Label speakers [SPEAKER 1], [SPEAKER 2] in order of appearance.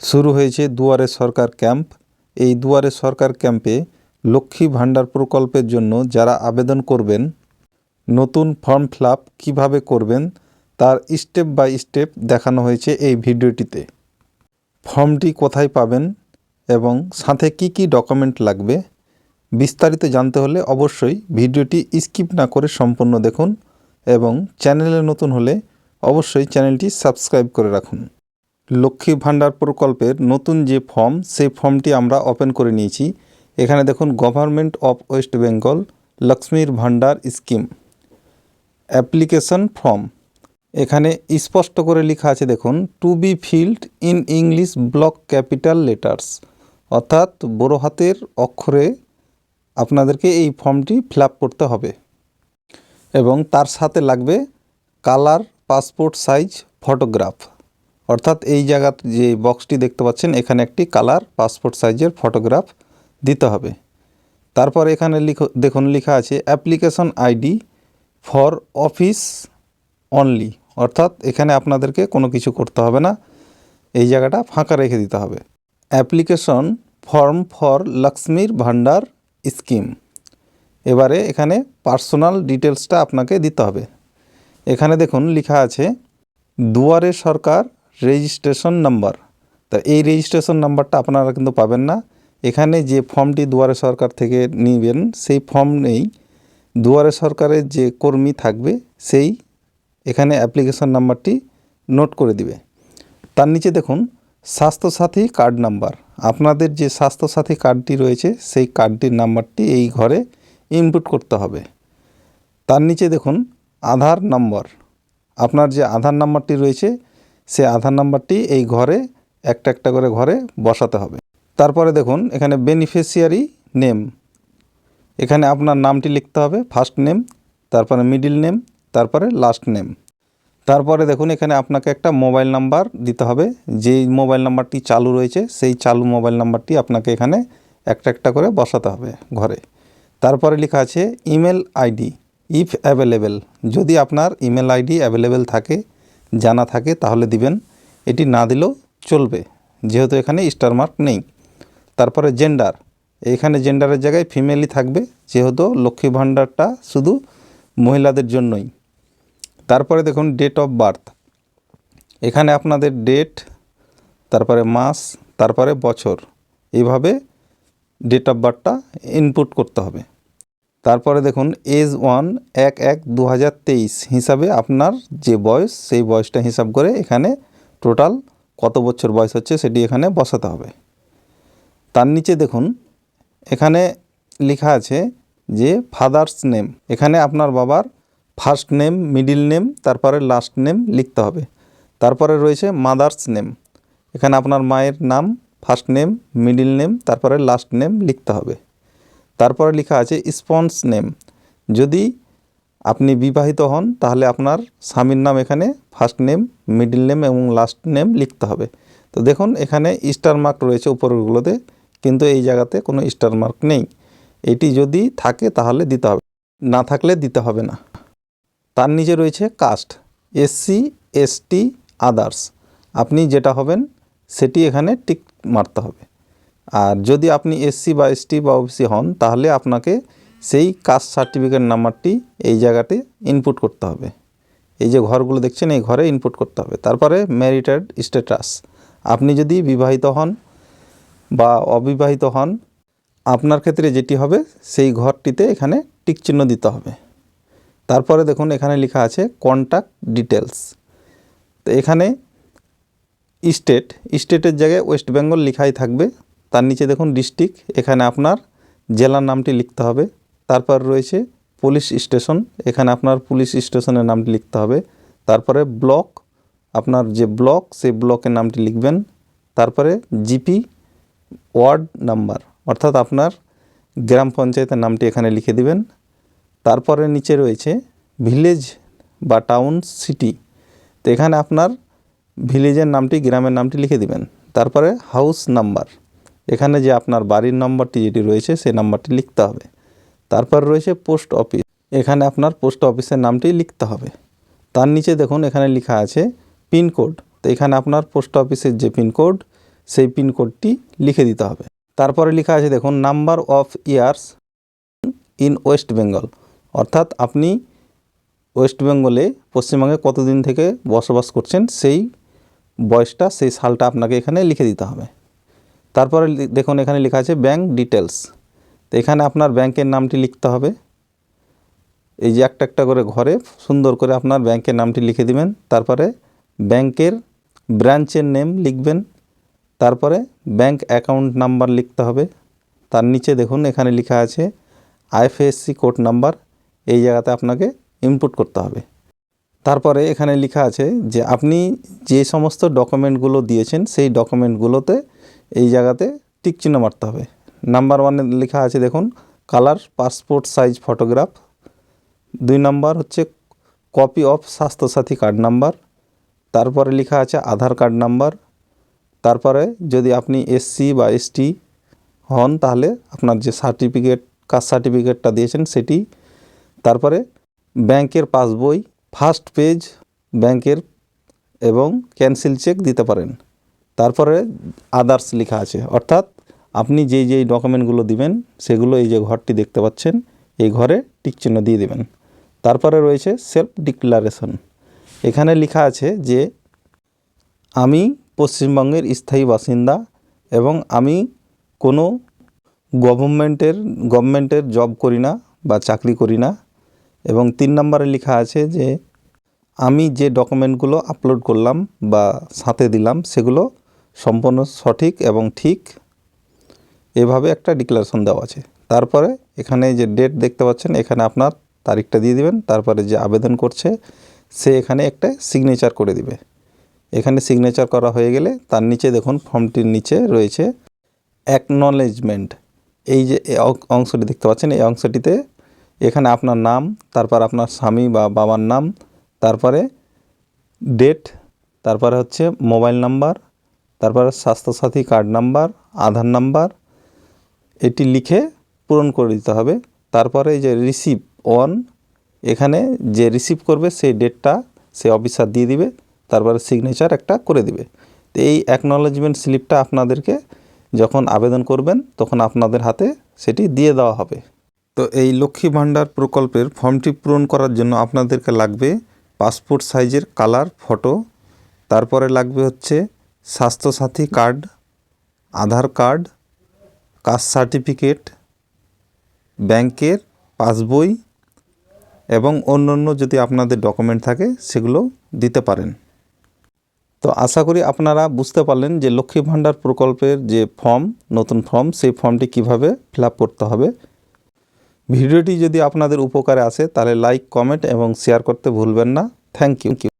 [SPEAKER 1] শুরু হয়েছে দুয়ারে সরকার ক্যাম্প। এই দুয়ারে সরকার ক্যাম্পে লক্ষ্মী ভাণ্ডার প্রকল্পের জন্য যারা আবেদন করবেন, নতুন ফর্ম ফিল আপ কীভাবে করবেন তার স্টেপ বাই স্টেপ দেখানো হয়েছে এই ভিডিওটিতে। ফর্মটি কোথায় পাবেন এবং সাথে কি কি ডকুমেন্ট লাগবে বিস্তারিত জানতে হলে অবশ্যই ভিডিওটি স্কিপ না করে সম্পূর্ণ দেখুন এবং চ্যানেলে নতুন হলে অবশ্যই চ্যানেলটি সাবস্ক্রাইব করে রাখুন। লক্ষ্মী ভাণ্ডার প্রকল্পের নতুন যে ফর্ম, সেই ফর্মটি আমরা ওপেন করে নিয়েছি। এখানে দেখুন গভর্নমেন্ট অফ ওয়েস্ট বেঙ্গল লক্ষ্মীর ভাণ্ডার স্কিম অ্যাপ্লিকেশন ফর্ম। এখানে স্পষ্ট করে লেখা আছে দেখুন, to be filled in English block capital letters, অর্থাৎ বড় হাতের অক্ষরে আপনাদেরকে এই ফর্মটি ফিল আপ করতে হবে এবং তার সাথে লাগবে কালার পাসপোর্ট সাইজ ফটোগ্রাফ। অর্থাৎ এই জায়গা যে বক্সটি দেখতে পাচ্ছেন এখানে একটি কালার পাসপোর্ট সাইজের ফটোগ্রাফ দিতে হবে। তারপর এখানে দেখুন লেখা আছে application ID for office only, অর্থাৎ এখানে আপনাদেরকে কোনো কিছু করতে হবে না, এই জায়গাটা ফাঁকা রেখে দিতে হবে। অ্যাপ্লিকেশন ফর্ম ফর লক্ষ্মীর ভাণ্ডার স্কিম। এবারে এখানে পার্সোনাল ডিটেলসটা আপনাকে দিতে হবে। এখানে দেখুন লেখা আছে দুয়ারে সরকার রেজিস্ট্রেশন নাম্বার। তা এই রেজিস্ট্রেশন নাম্বারটা আপনারা কিন্তু পাবেন না। এখানে যে ফর্মটি দুয়ারে সরকার থেকে নেবেন সেই ফর্ম নেই, দুয়ারে সরকারের যে কর্মী থাকবে সেই এখানে অ্যাপ্লিকেশন নাম্বারটি নোট করে দিবে। তার নিচে দেখুন স্বাস্থ্যসাথী কার্ড নাম্বার। আপনাদের যে স্বাস্থ্যসাথী কার্ডটি রয়েছে সেই কার্ডটির নাম্বারটি এই ঘরে ইনপুট করতে হবে। তার নিচে দেখুন আধার নম্বর। আপনার যে আধার নাম্বারটি রয়েছে সে আধার নাম্বারটি এই ঘরে একটা একটা করে ঘরে বসাতে হবে। তারপরে দেখুন এখানে বেনিফিশিয়ারি নেম, এখানে আপনার নামটি লিখতে হবে, ফার্স্ট নেম, তারপরে মিডিল নেম, তারপরে লাস্ট নেম। তারপরে দেখুন এখানে আপনাকে একটা মোবাইল নাম্বার দিতে হবে, যেই মোবাইল নাম্বারটি চালু রয়েছে সেই চালু মোবাইল নাম্বারটি আপনাকে এখানে একটা একটা করে বসাতে হবে ঘরে। তারপরে লেখা আছে ইমেল আইডি ইফ অ্যাভেলেবেল, যদি আপনার ইমেল আইডি অ্যাভেলেবেল থাকে, জানা থাকে তাহলে দিবেন, এটি না দিলেও চলবে যেহেতু এখানে স্টার মার্ক নেই। তারপরে জেন্ডার, এখানে জেন্ডারের জায়গায় ফিমেলই থাকবে যেহেতু লক্ষ্মী ভাণ্ডারটা শুধু মহিলাদের জন্যই। তারপরে দেখুন ডেট অফ বার্থ, এখানে আপনাদের ডেট, তারপরে মাস, তারপরে বছর, এইভাবে ডেট অফ বার্থটা ইনপুট করতে হবে। তারপরে দেখুন এজ 1/1/2023 হিসাবে আপনার যে বয়স সেই বয়সটা হিসাব করে এখানে টোটাল কত বছর বয়স হচ্ছে সেটি এখানে বসাতে হবে। তার নিচে দেখুন এখানে লেখা আছে যে ফাদার্স নেম, এখানে আপনার বাবার ফার্স্ট নেম, মিডিল নেম, তারপরে লাস্ট নেম লিখতে হবে। তারপরে রয়েছে মাদার্স নেম, এখানে আপনার মায়ের নাম, ফার্স্ট নেম, মিডিল নেম, তারপরে লাস্ট নেম লিখতে হবে। তারপরে লেখা আছে স্পন্স নেম, যদি আপনি বিবাহিত হন তাহলে আপনার স্বামীর নাম এখানে ফার্স্ট নেম, মিডিল নেম এবং লাস্ট নেম লিখতে হবে। তো দেখুন এখানে স্টার মার্ক রয়েছে উপরগুলোতে, কিন্তু এই জায়গাতে কোনো স্টার মার্ক নেই, এটি যদি থাকে তাহলে দিতে হবে, না থাকলে দিতে হবে না। তার নিচে রয়েছে কাস্ট, SC ST আদার্স, আপনি যেটা হবেন সেটি এখানে টিক মারতে হবে। আর যদি আপনি SC বা ST বা OBC হন তাহলে আপনাকে সেই কাস্ট সার্টিফিকেট নাম্বারটি এই জায়গাতে ইনপুট করতে হবে, এই যে ঘরগুলো দেখছেন এই ঘরে ইনপুট করতে হবে। তারপরে ম্যারিটেড স্ট্যাটাস, আপনি যদি বিবাহিত হন বা অবিবাহিত হন আপনার ক্ষেত্রে যেটি হবে সেই ঘরটিতে এখানে টিক চিহ্ন দিতে হবে। তারপরে দেখুন এখানে লেখা আছে কন্ট্যাক্ট ডিটেলস, তো এখানে স্টেটের জায়গায় ওয়েস্ট বেঙ্গল লেখাই থাকবে। তার নিচে দেখুন ডিস্ট্রিক্ট, এখানে আপনার জেলার নামটি লিখতে হবে। তারপর রয়েছে পুলিশ স্টেশন, এখানে আপনার পুলিশ স্টেশনের নামটি লিখতে হবে। তারপরে ব্লক, আপনার যে ব্লক সেই ব্লকের নামটি লিখবেন। তারপরে জিপি ওয়ার্ড নাম্বার, অর্থাৎ আপনার গ্রাম পঞ্চায়েতের নামটি এখানে লিখে দিবেন। তারপরে নিচে রয়েছে ভিলেজ বা টাউন সিটি, তো এখানে আপনার ভিলেজের নামটি, গ্রামের নামটি লিখে দিবেন। তারপরে হাউস নাম্বার, এখানে যে আপনার বাড়ির নম্বরটি যেটি রয়েছে সেই নাম্বারটি লিখতে হবে। তারপর রয়েছে পোস্ট অফিস, এখানে আপনার পোস্ট অফিসের নামটি লিখতে হবে। তার নিচে দেখুন এখানে লেখা আছে পিনকোড, তো এখানে আপনার পোস্ট অফিসের যে পিনকোড সেই পিনকোডটি লিখে দিতে হবে। তারপরে লেখা আছে দেখুন number of years in West Bengal, অর্থাৎ আপনি ওয়েস্ট বেঙ্গলে পশ্চিমবঙ্গে কতদিন থেকে বসবাস করছেন সেই বয়সটা, সেই সালটা আপনাকে এখানে লিখে দিতে হবে। তারপরে দেখুন এখানে লেখা আছে ব্যাঙ্ক ডিটেলস, তো এখানে আপনার ব্যাংকের নামটি লিখতে হবে। এই যে একটা একটা করে ঘরে সুন্দর করে আপনার ব্যাংকের নামটি লিখে দিবেন। তারপরে ব্যাংকের ব্রাঞ্চের নেম লিখবেন। তারপরে ব্যাংক অ্যাকাউন্ট নাম্বার লিখতে হবে। তার নিচে দেখুন এখানে লেখা আছে আইএফএসসি কোড নাম্বার, এই জায়গাতে আপনাকে ইনপুট করতে হবে। তারপরে এখানে লেখা আছে যে আপনি যে সমস্ত ডকুমেন্টগুলো দিয়েছেন সেই ডকুমেন্টগুলোতে এই জায়গাতে টিক চিহ্ন মারতে হবে। নাম্বার 1 লেখা আছে দেখুন colour passport size photograph. 2 number হচ্ছে copy of Swasthyasathi card number. তারপরে লেখা আছে আধার কার্ড নাম্বার। তারপরে যদি আপনি এসসি বা এসটি হন তাহলে আপনার যে সার্টিফিকেট, কাস্ট সার্টিফিকেটটা দিয়েছেন সেটি। তারপরে ব্যাংকের পাসবই, ফার্স্ট পেজ ব্যাংকের এবং ক্যান্সেল চেক দিতে পারেন। তারপরে আদার্স লেখা আছে, অর্থাৎ আপনি যেই ডকুমেন্টগুলো দিবেন সেগুলো এই যে ঘরটি দেখতে পাচ্ছেন এই ঘরে টিক চিহ্ন দিয়ে দেবেন। তারপরে রয়েছে সেলফ ডিক্লারেশন, এখানে লেখা আছে যে আমি পশ্চিমবঙ্গের স্থায়ী বাসিন্দা এবং আমি কোনো গভর্নমেন্টের জব করি না বা চাকরি করি না। এবং 3 নম্বরে লেখা আছে যে আমি যে ডকুমেন্টগুলো আপলোড করলাম বা সাথে দিলাম সেগুলো সম্পূর্ণ সঠিক এবং ঠিক, এভাবে একটা ডিক্লারেশন দেওয়া আছে। তারপরে এখানে যে ডেট দেখতে পাচ্ছেন এখানে আপনার তারিখটা দিয়ে দিবেন। তারপরে যে আবেদন করছে সে এখানে একটা সিগনেচার করে দিবে। এখানে সিগনেচার করা হয়ে গেলে তার নিচে দেখুন ফর্মটির নিচে রয়েছে অ্যাকনলেজমেন্ট, এই যে অংশটি দেখতে পাচ্ছেন এই অংশটিতে এখানে আপনার নাম, তারপর আপনার স্বামী বা বাবার নাম, তারপরে ডেট, তারপরে হচ্ছে মোবাইল নাম্বার, তারপরে স্বাস্থ্যসাথী কার্ড নাম্বার, আধার নাম্বার, এটি লিখে পূরণ করে দিতে হবে। তারপরে এই যে রিসিভ অন, এখানে যে রিসিভ করবে সেই ডেটটা সে অফিসার দিয়ে দিবে, তারপরে সিগনেচার একটা করে দিবে। তো এই অ্যাকনলেজমেন্ট স্লিপটা আপনাদেরকে যখন আবেদন করবেন তখন আপনাদের হাতে সেটি দিয়ে দেওয়া হবে। তো এই লক্ষ্মী ভাণ্ডার প্রকল্পের ফর্মটি পূরণ করার জন্য আপনাদেরকে লাগবে পাসপোর্ট সাইজের কালার ফটো, তারপরে লাগবে হচ্ছে স্বাস্থ্যসাথী কার্ড, আধার কার্ড, কাস্ট সার্টিফিকেট, ব্যাংকের পাসবই এবং অন্য যদি আপনাদের ডকুমেন্ট থাকে সেগুলো দিতে পারেন। তো আশা করি আপনারা বুঝতে পারলেন যে লক্ষ্মী ভাণ্ডার প্রকল্পের যে ফর্ম, নতুন ফর্ম, সেই ফর্মটি কিভাবে ফিল আপ করতে হবে। ভিডিওটি যদি আপনাদের উপকারে আসে তাহলে লাইক, কমেন্ট এবং শেয়ার করতে ভুলবেন না। Thank you.